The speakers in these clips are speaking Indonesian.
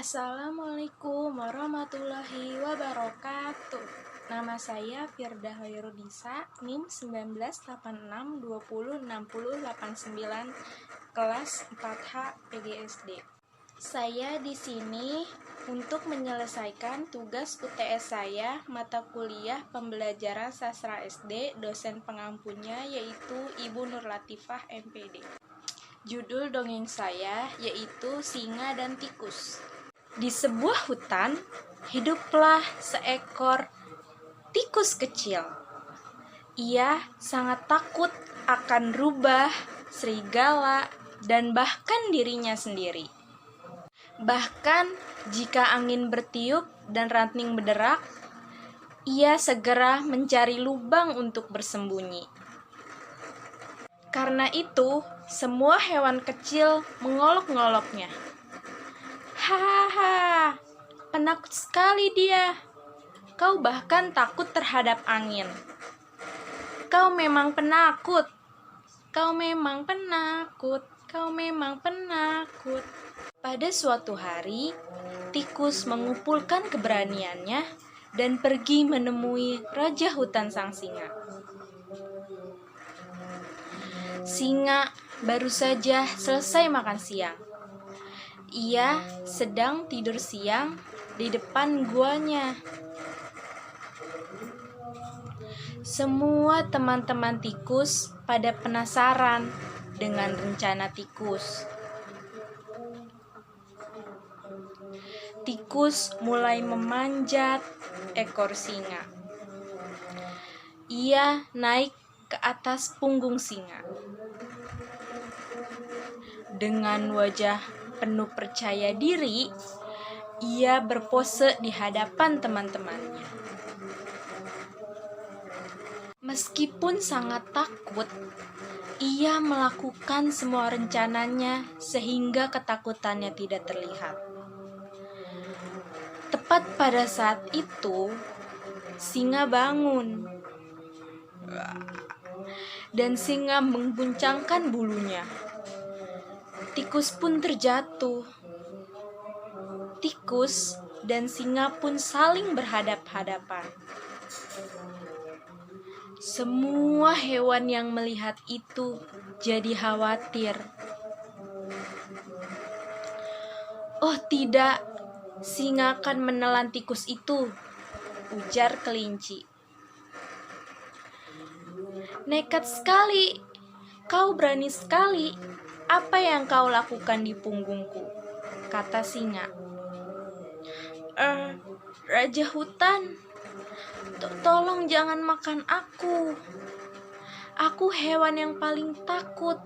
Assalamualaikum warahmatullahi wabarakatuh. Nama saya Firda Hoirudisa, NIM 1986206089, kelas 4H PGSD. Saya di sini untuk menyelesaikan tugas UTS saya, mata kuliah pembelajaran sastra SD, dosen pengampunnya yaitu Ibu Nur Latifah MPD. Judul dongeng saya yaitu Singa dan Tikus. Di sebuah hutan, hiduplah seekor tikus kecil. Ia sangat takut akan rubah, serigala, dan bahkan dirinya sendiri. Bahkan jika angin bertiup dan ranting berderak, ia segera mencari lubang untuk bersembunyi. Karena itu, semua hewan kecil mengolok-ngoloknya. Hahaha, penakut sekali dia. Kau bahkan takut terhadap angin. Kau memang penakut. Kau memang penakut. Kau memang penakut. Pada suatu hari, tikus mengumpulkan keberaniannya dan pergi menemui Raja Hutan Sang Singa. Singa baru saja selesai makan siang. Ia sedang tidur siang di depan guanya. Semua teman-teman tikus pada penasaran dengan rencana tikus. Tikus mulai memanjat ekor singa. Ia naik ke atas punggung singa. Dengan wajah penuh percaya diri, ia berpose di hadapan teman-temannya. Meskipun sangat takut, ia melakukan semua rencananya sehingga ketakutannya tidak terlihat. Tepat pada saat itu, singa bangun. Dan singa mengguncangkan bulunya. Tikus pun terjatuh. Tikus dan singa pun saling berhadap-hadapan. Semua hewan yang melihat itu jadi khawatir. Oh tidak, singa akan menelan tikus itu, ujar kelinci. Nekat sekali, kau berani sekali. Apa yang kau lakukan di punggungku? Kata singa. Raja hutan, tolong jangan makan aku. Aku hewan yang paling takut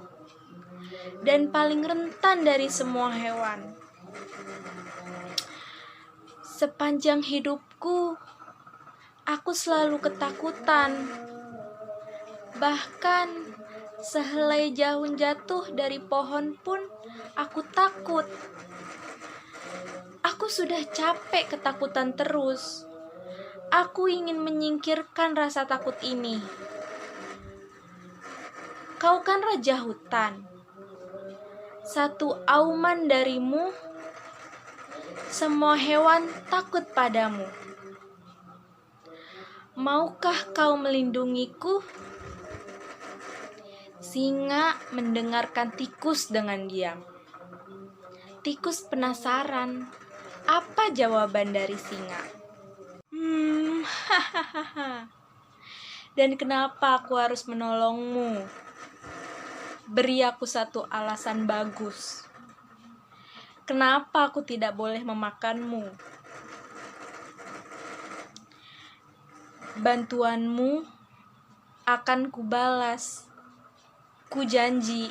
dan paling rentan dari semua hewan. Sepanjang hidupku, aku selalu ketakutan. Bahkan sehelai daun jatuh dari pohon pun aku takut. Aku sudah capek ketakutan terus. Aku ingin menyingkirkan rasa takut ini. Kau kan raja hutan. Satu auman darimu, semua hewan takut padamu. Maukah kau melindungiku? Singa mendengarkan tikus dengan diam. Tikus penasaran, apa jawaban dari singa? Dan kenapa aku harus menolongmu? Beri aku satu alasan bagus. Kenapa aku tidak boleh memakanmu? Bantuanmu akan kubalas. Ku janji.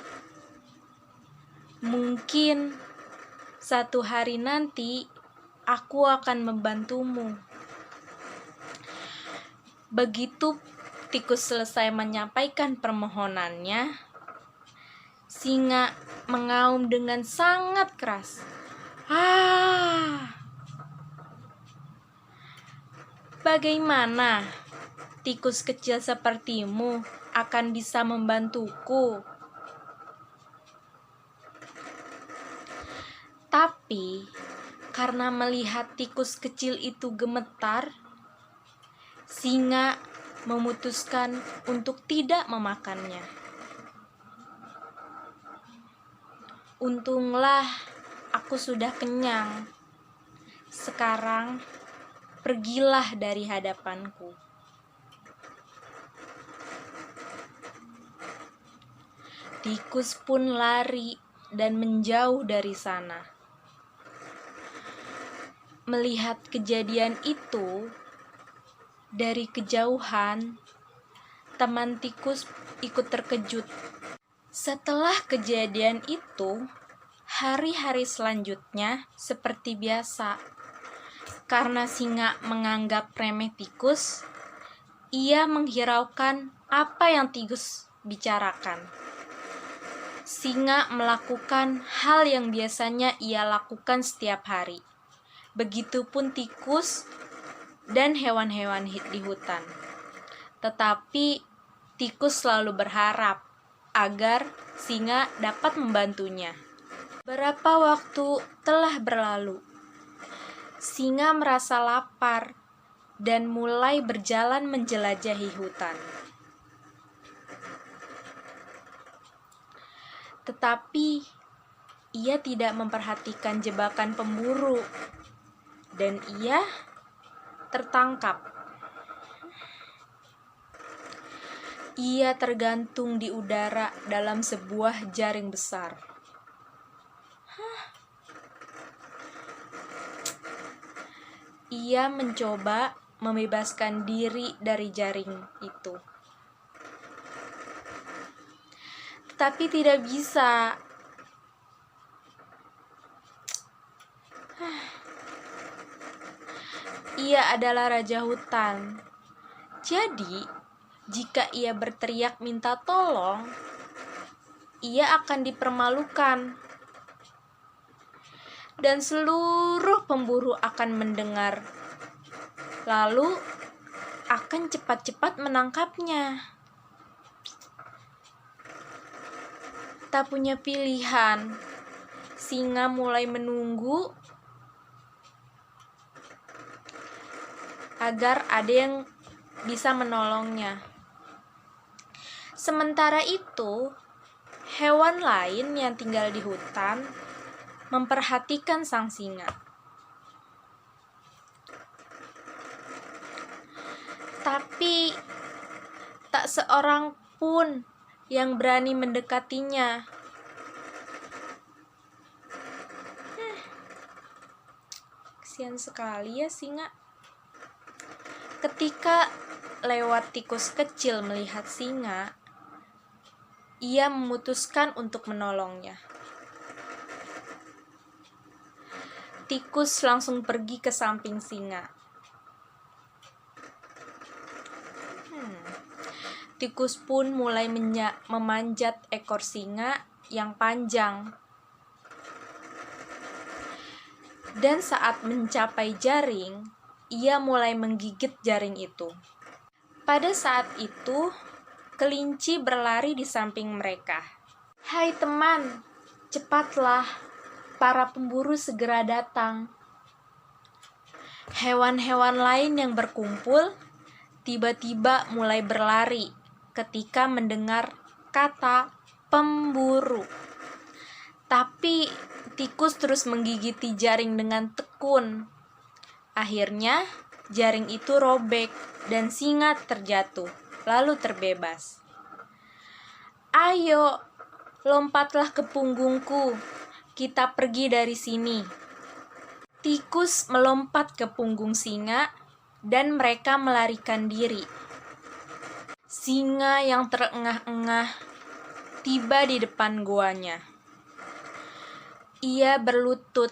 Mungkin satu hari nanti aku akan membantumu. Begitu tikus selesai menyampaikan permohonannya, singa mengaum dengan sangat keras. Bagaimana tikus kecil sepertimu akan bisa membantuku? Tapi Karena melihat tikus kecil itu gemetar, singa memutuskan untuk tidak memakannya. Untunglah aku sudah kenyang. Sekarang pergilah dari hadapanku. Tikus pun lari dan menjauh dari sana. Melihat kejadian itu, dari kejauhan, teman tikus ikut terkejut. Setelah kejadian itu, hari-hari selanjutnya seperti biasa. Karena singa menganggap remeh tikus, ia menghiraukan apa yang tikus bicarakan. Singa melakukan hal yang biasanya ia lakukan setiap hari. Begitupun tikus dan hewan-hewan di hutan. Tetapi tikus selalu berharap agar singa dapat membantunya. Berapa waktu telah berlalu. Singa merasa lapar dan mulai berjalan menjelajahi hutan. Tetapi ia tidak memperhatikan jebakan pemburu dan ia tertangkap. Ia tergantung di udara dalam sebuah jaring besar. Ia mencoba membebaskan diri dari jaring itu. Tapi tidak bisa. Ia adalah raja hutan. Jadi, jika ia berteriak minta tolong, ia akan dipermalukan. Dan seluruh pemburu akan mendengar. Lalu akan cepat-cepat menangkapnya. Tak punya pilihan, singa mulai menunggu agar ada yang bisa menolongnya. Sementara itu, hewan lain yang tinggal di hutan memperhatikan sang singa. Tapi tak seorang pun yang berani mendekatinya. Kasihan sekali ya singa. Ketika lewat tikus kecil melihat singa, ia memutuskan untuk menolongnya. Tikus langsung pergi ke samping singa. Tikus pun mulai memanjat ekor singa yang panjang. Dan saat mencapai jaring, ia mulai menggigit jaring itu. Pada saat itu, kelinci berlari di samping mereka. "Hai teman, cepatlah, para pemburu segera datang." Hewan-hewan lain yang berkumpul tiba-tiba mulai berlari ketika mendengar kata pemburu. Tapi tikus terus menggigiti jaring dengan tekun. Akhirnya jaring itu robek dan singa terjatuh, lalu terbebas. "Ayo, lompatlah ke punggungku, kita pergi dari sini." Tikus melompat ke punggung singa dan mereka melarikan diri. Singa yang terengah-engah tiba di depan guanya. Ia berlutut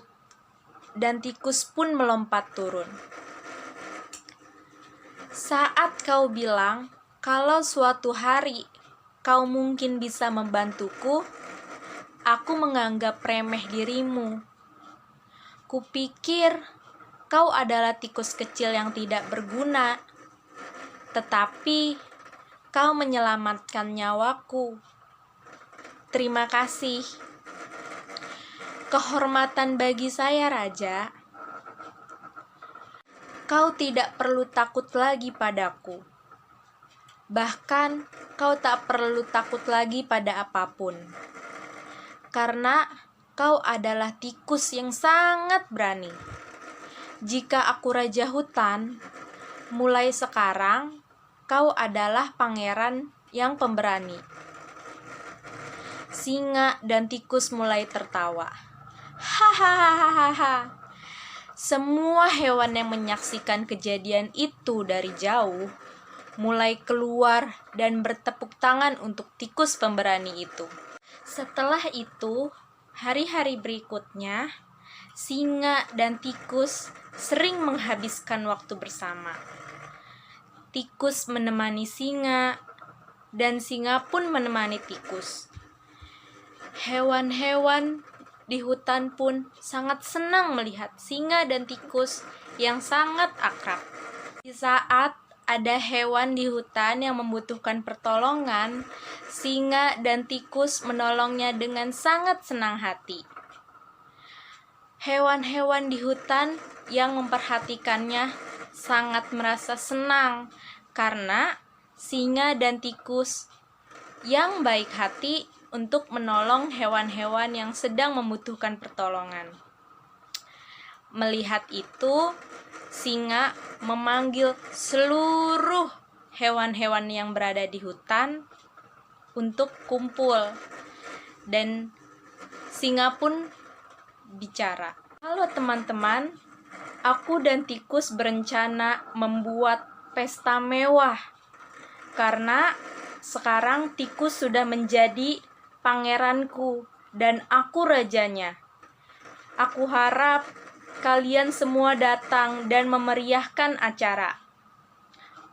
dan tikus pun melompat turun. "Saat kau bilang kalau suatu hari kau mungkin bisa membantuku, aku menganggap remeh dirimu. Kupikir kau adalah tikus kecil yang tidak berguna, tetapi kau menyelamatkan nyawaku. Terima kasih." "Kehormatan bagi saya, Raja." kau tidak perlu takut lagi padaku. Bahkan kau tak perlu takut lagi pada apapun. Karena kau adalah tikus yang sangat berani. Jika aku raja hutan, mulai sekarang kau adalah pangeran yang pemberani. Singa dan tikus mulai tertawa. Hahaha. Semua hewan yang menyaksikan kejadian itu dari jauh mulai keluar dan bertepuk tangan untuk tikus pemberani itu. Setelah itu, hari-hari berikutnya, singa dan tikus sering menghabiskan waktu bersama. Tikus menemani singa, dan singa pun menemani tikus. Hewan-hewan di hutan pun sangat senang melihat singa dan tikus yang sangat akrab. Di saat ada hewan di hutan yang membutuhkan pertolongan, singa dan tikus menolongnya dengan sangat senang hati. Hewan-hewan di hutan yang memperhatikannya sangat merasa senang karena singa dan tikus yang baik hati untuk menolong hewan-hewan yang sedang membutuhkan pertolongan. Melihat itu, singa memanggil seluruh hewan-hewan yang berada di hutan untuk kumpul, dan singa pun bicara. Halo teman-teman, aku dan tikus berencana membuat pesta mewah karena sekarang tikus sudah menjadi pangeranku dan aku rajanya. Aku harap kalian semua datang dan memeriahkan acara,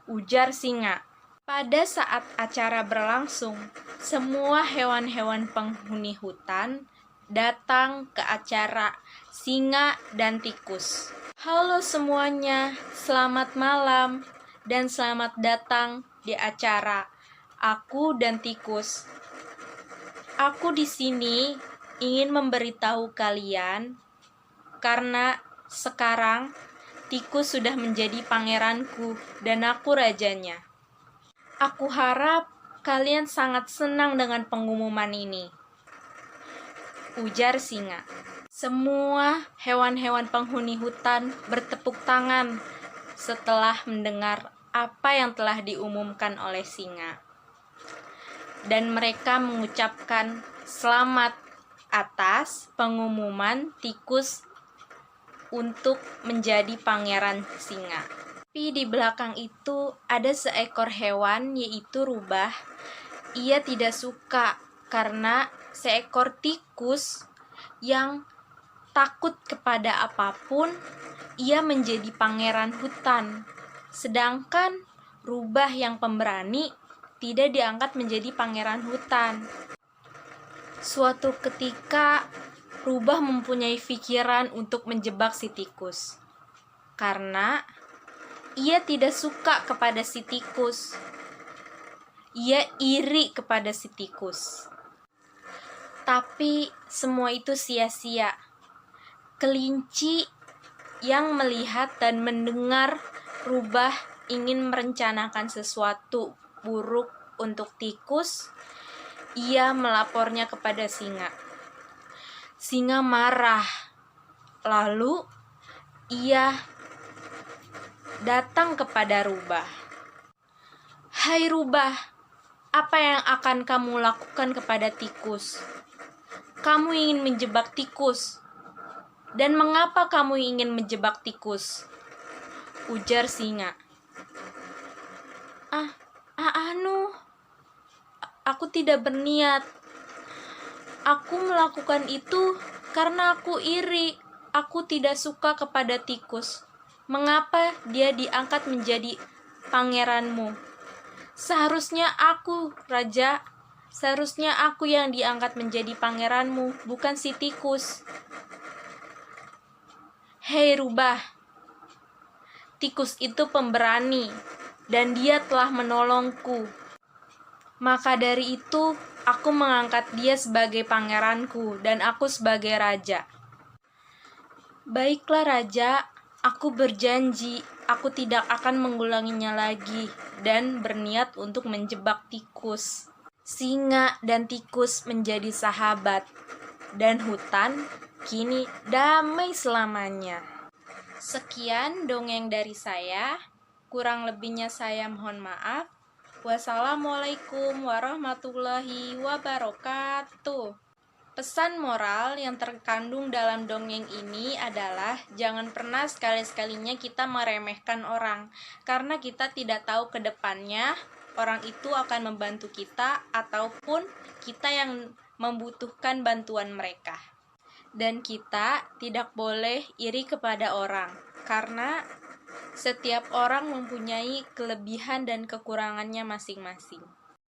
ujar singa. Pada saat acara berlangsung, semua hewan-hewan penghuni hutan datang ke acara singa dan tikus. Halo semuanya, selamat malam dan selamat datang di acara aku dan tikus. Aku di sini ingin memberitahu kalian karena sekarang tikus sudah menjadi pangeranku dan aku rajanya. Aku harap kalian sangat senang dengan pengumuman ini, ujar singa. Semua hewan-hewan penghuni hutan bertepuk tangan setelah mendengar apa yang telah diumumkan oleh singa. Dan mereka mengucapkan selamat atas pengumuman tikus untuk menjadi pangeran singa. Tapi di belakang itu ada seekor hewan, yaitu rubah. Ia tidak suka karena seekor tikus yang takut kepada apapun, ia menjadi pangeran hutan. Sedangkan rubah yang pemberani tidak diangkat menjadi pangeran hutan. Suatu ketika, rubah mempunyai pikiran untuk menjebak si tikus. Karena ia tidak suka kepada si tikus. Ia iri kepada si tikus. Tapi semua itu sia-sia. Kelinci yang melihat dan mendengar rubah ingin merencanakan sesuatu buruk untuk tikus, ia melapornya kepada singa. Singa marah. Lalu ia datang kepada rubah. Hai rubah, apa yang akan kamu lakukan kepada tikus? Kamu ingin menjebak tikus. Dan mengapa kamu ingin menjebak tikus? Ujar singa. Aku tidak berniat. Aku melakukan itu karena aku iri. Aku tidak suka kepada tikus. Mengapa dia diangkat menjadi pangeranmu? Seharusnya aku, raja. Seharusnya aku yang diangkat menjadi pangeranmu, bukan si tikus. Hei rubah, tikus itu pemberani, dan dia telah menolongku. Maka dari itu, aku mengangkat dia sebagai pangeranku, dan aku sebagai raja. Baiklah raja, Aku berjanji, aku tidak akan mengulanginya lagi dan berniat untuk menjebak tikus. Singa dan tikus menjadi sahabat, dan hutan kini damai selamanya. Sekian dongeng dari saya, kurang lebihnya saya mohon maaf. Wassalamualaikum warahmatullahi wabarakatuh. Pesan moral yang terkandung dalam dongeng ini adalah jangan pernah sekali-sekalinya kita meremehkan orang, karena kita tidak tahu ke depannya orang itu akan membantu kita ataupun kita yang membutuhkan bantuan mereka. Dan kita tidak boleh iri kepada orang, karena setiap orang mempunyai kelebihan dan kekurangannya masing-masing.